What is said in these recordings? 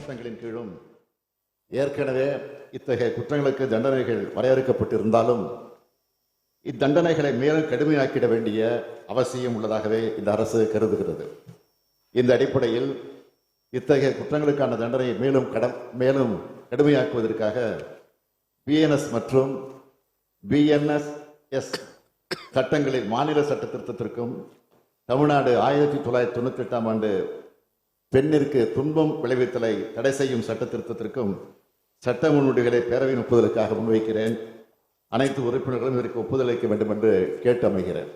சட்டங்களின் கீழும் ஏற்கனவே இத்தகைய குற்றங்களுக்கு தண்டனைகள் வரையறுக்கப்பட்டிருந்தாலும் இத்தண்டனைகளை மேலும் கடுமையாக்கிட வேண்டிய அவசியம் உள்ளதாகவே இந்த அரசு கருதுகிறது. இந்த அடிப்படையில் இத்தகைய குற்றங்களுக்கான தண்டனையை மேலும் கடுமையாக்குவதற்காக பிஎன்எஸ் மற்றும் பிஎன்எஸ் சட்டங்களில் மாநில சட்ட திருத்தத்திற்கும் தமிழ்நாடு 1998ஆம் ஆண்டு பெண்ணிற்கு துன்பம் விளைவித்தலை தடை செய்யும் சட்ட திருத்தத்திற்கும் சட்ட முன்வடிவுகளை பேரவையின் ஒப்புதலுக்காக முன்வைக்கிறேன். அனைத்து உறுப்பினர்களும் இதற்கு ஒப்புதல் அளிக்க வேண்டும் என்று கேட்டு அமைகிறேன்.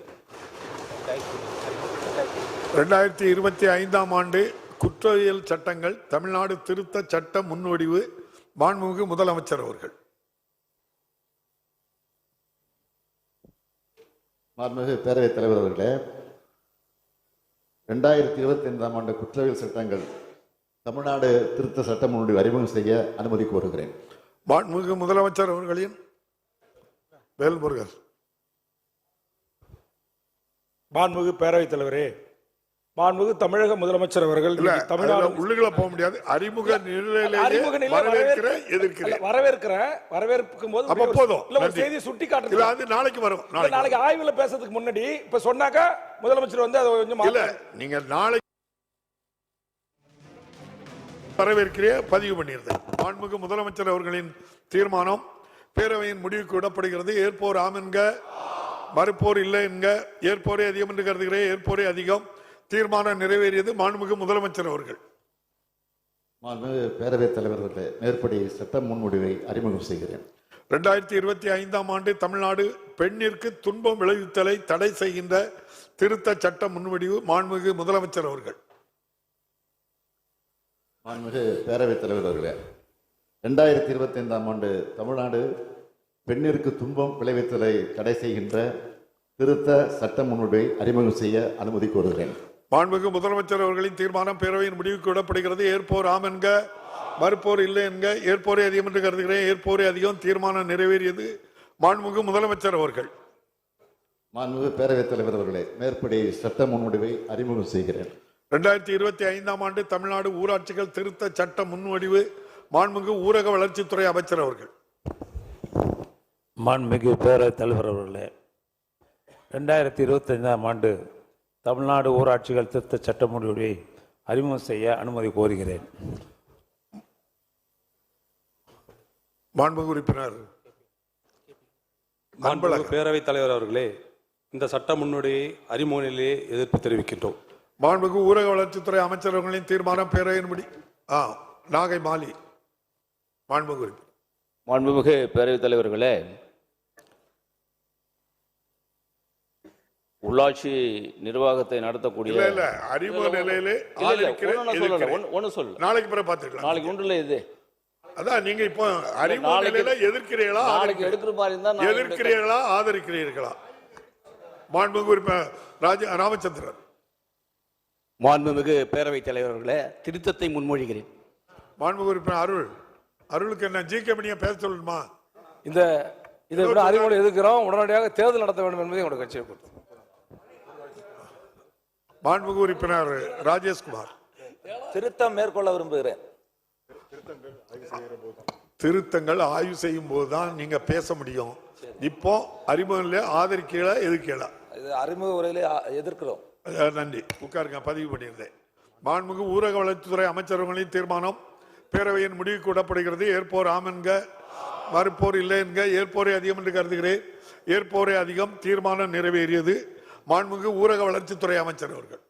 2025ஆம் ஆண்டு குற்றவியல் சட்டங்கள் தமிழ்நாடு திருத்த சட்ட முன்வடிவு மாண்புமிகு முதலமைச்சர் அவர்கள். மாண்புமிகு பேரவைத் தலைவர் அவர்களே, 2025ஆம் ஆண்டு குற்றவியல் சட்டங்கள் தமிழ்நாடு திருத்த சட்ட முன்வடிவு அறிமுகம் செய்ய அனுமதி கோருகிறேன். மாண்புமிகு முதலமைச்சர் அவர்களின் வேல்முருகன். மாண்புமிகு பேரவைத் தலைவரே, மாண்புமிகு தமிழக முதலமைச்சர் அவர்கள் தமிழ்நாடு உள்ளுக்குள்ள போக முடியாது. வரவேற்கும் போது செய்தி சுட்டி காட்டுறது நாளைக்கு வரும். நாளைக்கு ஆய்வுல பேசுறதுக்கு முன்னாடி இப்ப சொன்னாக்க முதலமைச்சர் வந்து அதை கொஞ்சம் இல்ல நீங்க நாளைக்கு வரவேற்கிற பதிவு பண்ணியிருந்தேன். மாண்புமிகு முதலமைச்சர் அவர்களின் தீர்மானம் பேரவையின் முடிவுக்கு விடப்படுகிறது. ஏற்போர் ஆம் என்க, மறுப்போர் இல்லை என்க, ஏற்போரே அதிகம் என்று கருதுகிறேன். ஏற்போரே அதிகம். தீர்மானம் நிறைவேறியது. மாண்புமிகு முதலமைச்சர் அவர்கள். மாண்புமிகு பேரவைத் தலைவர்களே, மேற்படி சட்ட முன்வடிவை அறிமுகம் செய்கிறேன். 2025ஆம் ஆண்டு தமிழ்நாடு பெண்ணிற்கு துன்பம் விளைவித்தலை தடை செய்கின்ற திருத்த சட்ட முன்வடிவு மாண்புமிகு முதலமைச்சர் அவர்கள். மாண்புமிகு பேரவைத் தலைவர் அவர்களே, 2025ஆம் ஆண்டு தமிழ்நாடு பெண்ணிற்கு துன்பம் விளைவித்தலை தடை செய்கின்ற திருத்த சட்ட முன்வடிவை அறிமுகம் செய்ய அனுமதி கோருகிறேன். மாண்புமிகு முதலமைச்சர் அவர்களின் தீர்மானம் பேரவையின் முடிவுக்கு விடப்படுகிறது. ஏற்போர் ஆம் என்க, மறுப்போர் இல்லை என்க, ஏற்போரே அதிகம் என்று கருதுகிறேன். ஏற்போரே அதிகம். தீர்மானம் நிறைவேறியது. மாண்புமிகு முதலமைச்சர் அவர்கள். மாண்புமிகு பேரவைத் தலைவர் அவர்களே, மேற்படி சட்ட முன்வடிவை அறிமுகம் செய்கிறேன். 2025ஆம் ஆண்டு தமிழ்நாடு ஊராட்சிகள் திருத்த சட்ட முன்வடிவு மாண்புமிகு ஊரக வளர்ச்சித்துறை அமைச்சர் அவர்கள். மாண்புமிகு பேரவைத் தலைவர் அவர்களே, 2025ஆம் ஆண்டு தமிழ்நாடு ஊராட்சிகள் திருத்த சட்ட முன்வடிவை அறிமுகம் செய்ய அனுமதி கோருகிறேன். மாண்புமிகு உறுப்பினர் பேரவைத் தலைவர் அவர்களே, இந்த சட்ட முன்வடிவை அறிமுக நிலையே எதிர்ப்பு தெரிவிக்கின்றோம். மாண்புமிகு ஊரக வளர்ச்சித்துறை அமைச்சர் அவர்களின் தீர்மானம் பேரவையின் முடி நாகை மாலி. மாண்புமிகு உறுப்பினர். மாண்புமிகு பேரவைத் தலைவர்களே, உள்ளாட்சி நிர்வாகத்தை நடத்தக்கூடிய அறிமுக நிலையிலே நாளைக்கு பிறகு பார்த்துக்கலாம். நாளைக்கு ஒன்றுல இது அதான் நீங்க இப்போ அறிமுக நிலையில எதிர்க்கிறீர்களா, எடுக்கிற மாதிரி இருந்தா எதிர்க்கிறீர்களா, ஆதரிக்கிறீர்களா? மாண்புமிகு உறுப்பினர் ராமச்சந்திரன். மாண்புமிகு பேரவைத் தலைவர்களே, திருத்தத்தை முன்மொழிகிறேன். மாண்புமிகு உறுப்பினர் அருளுக்கு என்ன ஜிகே பேச சொல்லணுமா? இதை விட அறிமுகம் எதிர்க்கிறோம். உடனடியாக தேர்தல் நடத்த வேண்டும் என்பதை உங்களுடைய கட்சியை பொறுத்து. மாண்புமிகு உறுப்பினர் ராஜேஷ்குமார். திருத்தம் மேற்கொள்ள விரும்புகிறேன். திருத்தங்கள் ஆய்வு செய்யும் போதுதான் நீங்க பேச முடியும். இப்போ அறிமுக ஆதரிக்கல, எதிர்க்கல. அறிமுக உரையிலே எதிர்க்கிறோம். நன்றி. உட்காருங்க. பதிவு பண்ணியிருந்தேன். மாண்புமிகு ஊரக வளர்ச்சித்துறை அமைச்சர்களின் தீர்மானம் பேரவையின் முடிவுக்கு விடப்படுகிறது. ஏற்போர் ஆம் என்க, மறுப்போர் இல்லை என்க, ஏற்போரே அதிகம் என்று கருதுகிறேன். ஏற்போரே அதிகம். தீர்மானம் நிறைவேறியது. மாண்புமிகு ஊரக வளர்ச்சித்துறை அமைச்சர் அவர்கள்.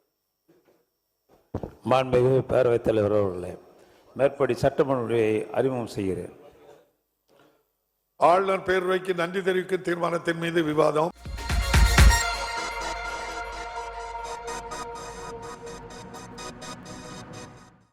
மாண்புமிகு பேரவைத் தலைவர் அவர்களே, மேற்படி சட்ட முன்வடிவை அறிமுகம் செய்கிறேன். ஆளுநர் பேரவைக்கு நன்றி தெரிவிக்கும் தீர்மானத்தின் மீது விவாதம்.